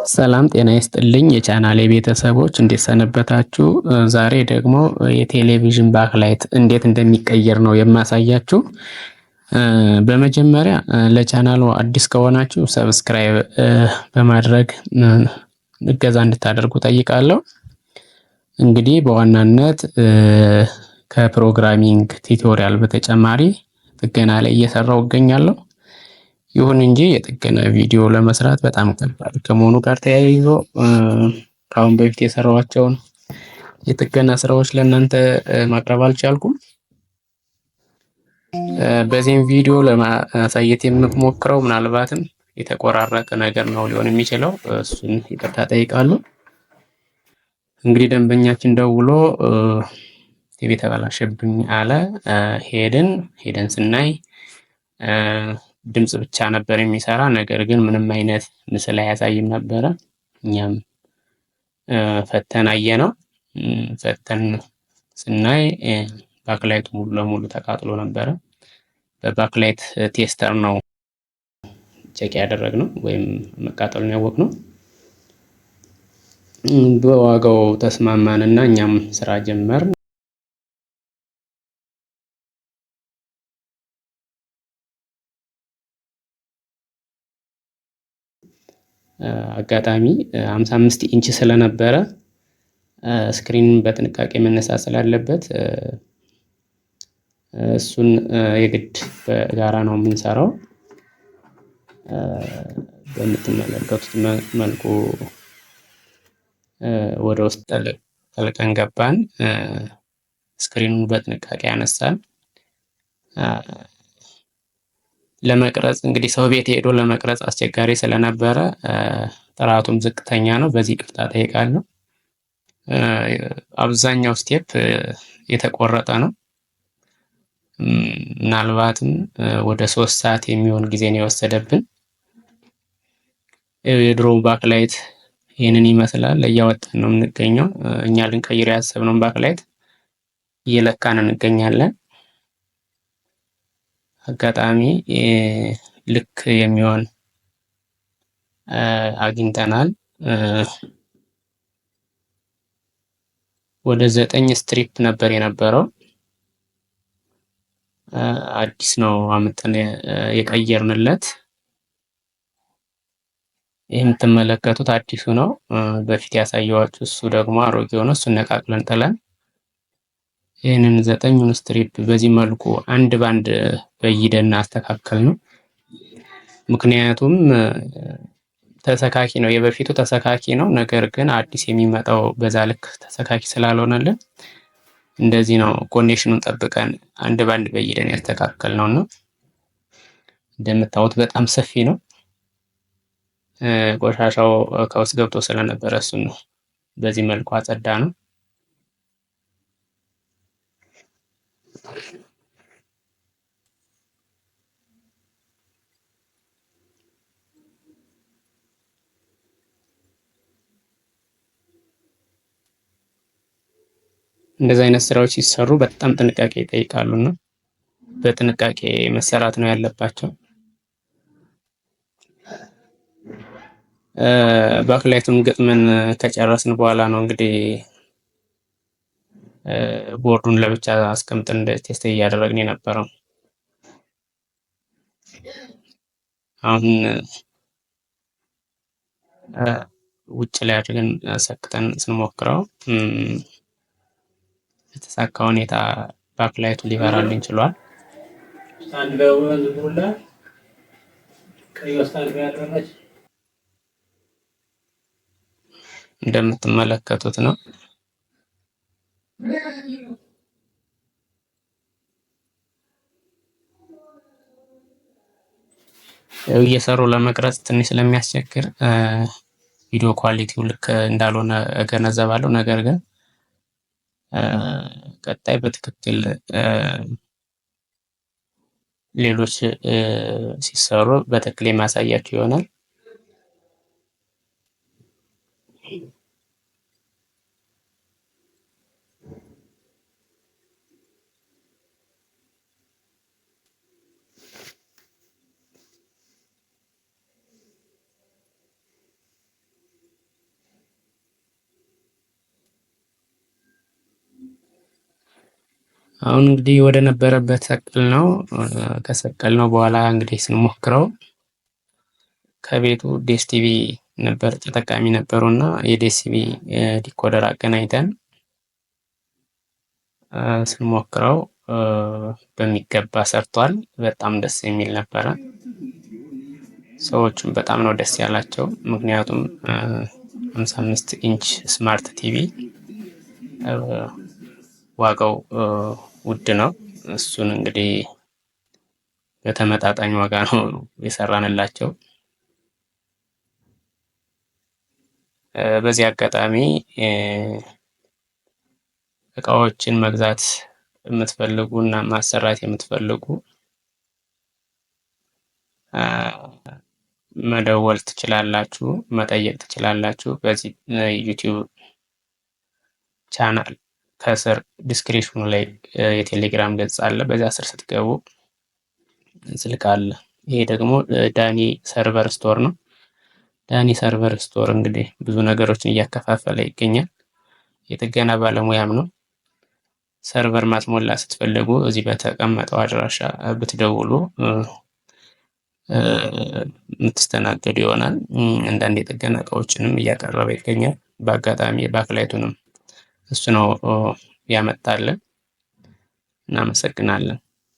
ሰላም ጤና ይስጥልኝ የቻናሌ ቤተሰቦች እንዴት ሰነበታችሁ? ዛሬ ደግሞ የቴሌቪዥን ባክላይት እንዴት እንደሚቀየር ነው የማሳያችሁ። በመጀመሪያ ለቻናሉ አዲስ ከሆናችሁ ሰብስክራይብ በማድረግ እገዛ እንድታደርጉ ጠይቃለሁ። እንግዲህ በዋናነት ከፕሮግራሚንግ ቲዩቶሪያል በተጨማሪ ጥገና ላይ እየሰራሁ እገኛለሁ። ይሁን እንጂ የጥገና ቪዲዮ ለመስራት በጣም ከባድ ከመሆኑ ጋር ተያይዞ ከአሁን በፊት የሰራኋቸውን የጥገና ስራዎች ለእናንተ ማቅረብ አልቻልኩም። በዚህም ቪዲዮ ለማሳየት የምሞክረው ምናልባትም የተቆራረጠ ነገር ነው ሊሆን የሚችለው፣ እሱን ይቅርታ ጠይቃለሁ። እንግዲህ ደንበኛችን ደውሎ ቲቪ ተበላሸብኝ አለ። ሄደን ስናይ ድምጽ ብቻ ነበር የሚሰራ፣ ነገር ግን ምንም አይነት ምስል አያሳይም ነበረ። እኛም ፈተን አየነው። ፈተን ስናይ ባክላይቱ ሙሉ ለሙሉ ተቃጥሎ ነበረ። በባክላይት ቴስተር ነው ቼክ ያደረግነው ወይም መቃጠሉን ያወቅነው። በዋጋው ተስማማን እና እኛም ስራ ጀመርን። አጋጣሚ 55 ኢንች ስለነበረ ስክሪን በጥንቃቄ መነሳት ስላለበት እሱን የግድ በጋራ ነው የምንሰራው። በምትመለከቱት መልኩ ወደ ውስጥ ጠልቀን ገባን። ስክሪኑን በጥንቃቄ ያነሳን። ለመቅረጽ እንግዲህ ሰው ቤት ሄዶ ለመቅረጽ አስቸጋሪ ስለነበረ ጥራቱም ዝቅተኛ ነው። በዚህ ይቅርታ ጠይቃለሁ። አብዛኛው ስቴፕ የተቆረጠ ነው። ምናልባትም ወደ 3 ሰዓት የሚሆን ጊዜ ነው የወሰደብን። የድሮ ባክላይት ይህንን ይመስላል። እያወጣን ነው የምንገኘው። እኛ ልንቀይር ያሰብነውን ባክላይት እየለካን እንገኛለን። አጋጣሚ ልክ የሚሆን አግኝተናል። ወደ 9 ስትሪፕ ነበር የነበረው። አዲስ ነው አምጥተን የቀየርንለት። ይህ የምትመለከቱት አዲሱ ነው። በፊት ያሳየኋችሁ እሱ ደግሞ አሮጌው ነው። እሱን ነቃቅለን ጥለን ይህንን 9ኙን ስትሪፕ በዚህ መልኩ አንድ ባንድ በይደን አስተካከል ነው። ምክንያቱም ተሰካኪ ነው፣ የበፊቱ ተሰካኪ ነው። ነገር ግን አዲስ የሚመጣው በዛ ልክ ተሰካኪ ስላልሆነልን እንደዚህ ነው ኮኔክሽኑን ጠብቀን አንድ ባንድ በይደን ያስተካከል ነው። እና እንደምታዩት በጣም ሰፊ ነው። ቆሻሻው ከውስጥ ገብቶ ስለነበረ እሱን ነው በዚህ መልኩ አጸዳ ነው። እንደዚህ አይነት ስራዎች ሲሰሩ በጣም ጥንቃቄ ይጠይቃሉና በጥንቃቄ መሰራት ነው ያለባቸው። ባክላይቱን ገጥመን ከጨረስን በኋላ ነው እንግዲህ ቦርዱን ለብቻ አስቀምጠን ቴስት እያደረግን የነበረው። አሁን ውጭ ላይ አድርገን ሰክተን ስንሞክረው በተሳካ ሁኔታ ባክላይቱ ሊበራልን ችሏል። እንደምትመለከቱት ነው። እየሰሩ ለመቅረጽ ትንሽ ስለሚያስቸግር ቪዲዮ ኳሊቲው ልክ እንዳልሆነ እገነዘባለሁ። ነገር ግን ቀጣይ በትክክል ሌሎች ሲሰሩ በትክክል የማሳያችሁ ይሆናል። አሁን እንግዲህ ወደ ነበረበት ሰቅል ነው። ከሰቀል ነው በኋላ እንግዲህ ስንሞክረው ከቤቱ ዴስቲቪ ነበር ተጠቃሚ ነበሩ እና የዴስቲቪ ዲኮደር አገናኝተን ስንሞክረው በሚገባ ሰርቷል። በጣም ደስ የሚል ነበረ። ሰዎቹም በጣም ነው ደስ ያላቸው። ምክንያቱም 55 ኢንች ስማርት ቲቪ ዋጋው ውድ ነው። እሱን እንግዲህ በተመጣጣኝ ዋጋ ነው የሰራንላቸው። በዚህ አጋጣሚ እቃዎችን መግዛት የምትፈልጉ እና ማሰራት የምትፈልጉ መደወል ትችላላችሁ፣ መጠየቅ ትችላላችሁ። በዚህ ዩቲዩብ ቻናል ከስር ዲስክሪፕሽኑ ላይ የቴሌግራም ገጽ አለ። በዚያ ስር ስትገቡ ስልክ አለ። ይሄ ደግሞ ዳኒ ሰርቨር ስቶር ነው። ዳኒ ሰርቨር ስቶር እንግዲህ ብዙ ነገሮችን እያከፋፈለ ይገኛል። የጥገና ባለሙያም ነው። ሰርቨር ማስሞላ ስትፈልጉ እዚህ በተቀመጠው አድራሻ ብትደውሉ የምትስተናገዱ ይሆናል። አንዳንድ የጥገና እቃዎችንም እያቀረበ ይገኛል። በአጋጣሚ ባክላይቱንም እሱ ነው ያመጣልን። እናመሰግናለን።